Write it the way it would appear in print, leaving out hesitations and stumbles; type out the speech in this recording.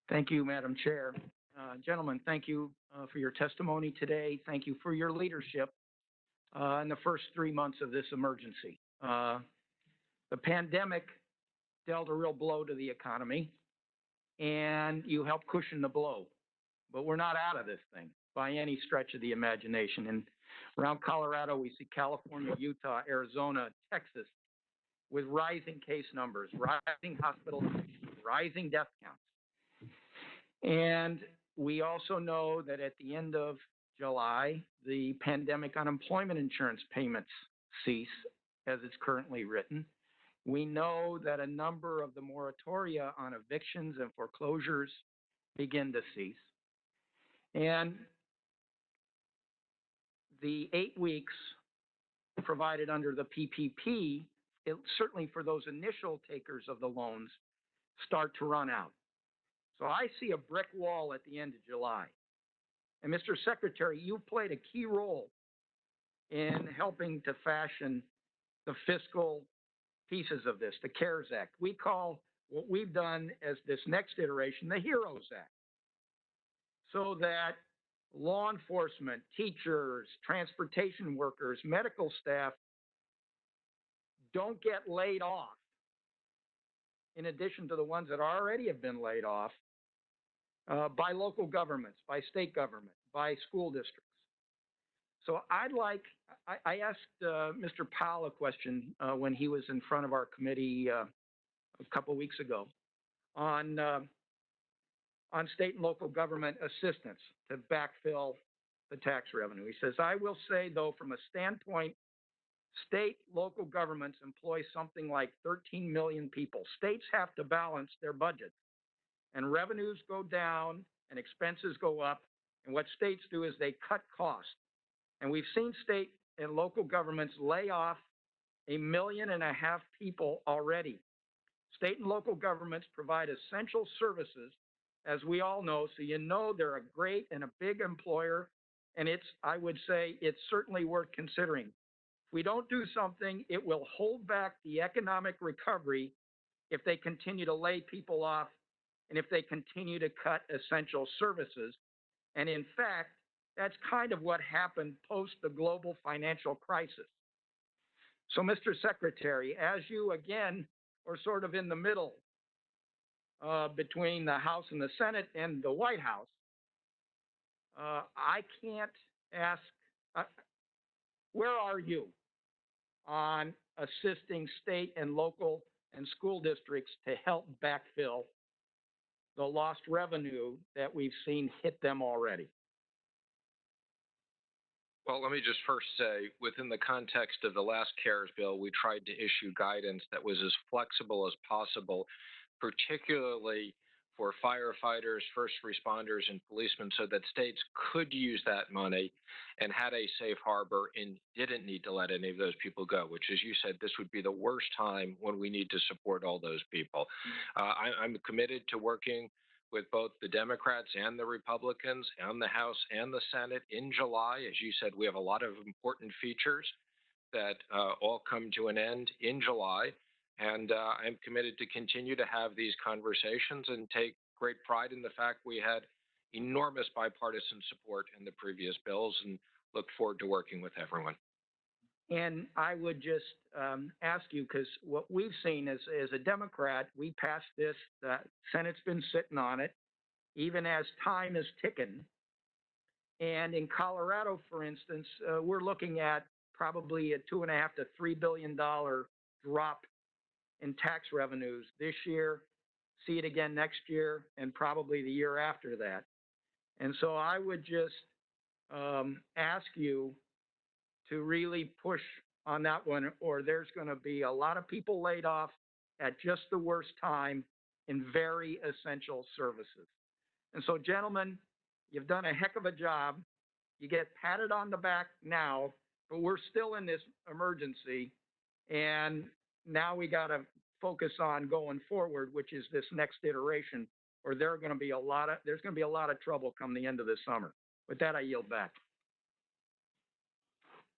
Thank you, Madam Chair. Gentlemen, thank you for your testimony today. Thank you for your leadership in the first 3 months of this emergency. The pandemic dealt a real blow to the economy, and you helped cushion the blow. But we're not out of this thing by any stretch of the imagination. And around Colorado, we see California, Utah, Arizona, Texas with rising case numbers, rising hospitalizations, rising death counts. And we also know that at the end of July, the pandemic unemployment insurance payments cease as it's currently written. We know that a number of the moratoria on evictions and foreclosures begin to cease. And the 8 weeks provided under the PPP, certainly for those initial takers of the loans, start to run out. So I see a brick wall at the end of July. And Mr. Secretary, you played a key role in helping to fashion the fiscal pieces of this, the CARES Act. We call what we've done as this next iteration the HEROES Act, so that law enforcement, teachers, transportation workers, medical staff don't get laid off, in addition to the ones that already have been laid off by local governments, by state government, by school districts. So I asked Mr. Powell a question when he was in front of our committee a couple of weeks ago on state and local government assistance to backfill the tax revenue. He says, I will say, though, from a standpoint, state, local governments employ something like 13 million people. States have to balance their budgets, and revenues go down and expenses go up. And what states do is they cut costs. And we've seen state and local governments lay off 1.5 million people already. State and local governments provide essential services, as we all know, so you know they're a great and a big employer, and I would say it's certainly worth considering. If we don't do something, it will hold back the economic recovery if they continue to lay people off and if they continue to cut essential services. And in fact, that's kind of what happened post the global financial crisis. So, Mr. Secretary, as you again are sort of in the middle between the House and the Senate and the White House, I can't ask, where are you on assisting state and local and school districts to help backfill the lost revenue that we've seen hit them already? Well, let me just first say, within the context of the last CARES bill, we tried to issue guidance that was as flexible as possible, particularly for firefighters, first responders, and policemen, so that states could use that money and had a safe harbor and didn't need to let any of those people go, which, as you said, this would be the worst time when we need to support all those people. I'm committed to working with both the Democrats and the Republicans and the House and the Senate in July. As you said, we have a lot of important features that all come to an end in July. And I'm committed to continue to have these conversations and take great pride in the fact we had enormous bipartisan support in the previous bills, and look forward to working with everyone. And I would just ask you, because what we've seen is, as a Democrat, we passed this, the Senate's been sitting on it, even as time is ticking. And in Colorado, for instance, we're looking at probably a $2.5 to $3 billion drop in tax revenues this year, see it again next year, and probably the year after that. And so I would just ask you to really push on that one, or there's going to be a lot of people laid off at just the worst time in very essential services. And so, gentlemen, you've done a heck of a job. You get patted on the back now, but we're still in this emergency, and now we got to focus on going forward, which is this next iteration, or there's going to be a lot of trouble come the end of this summer. With that, I yield back.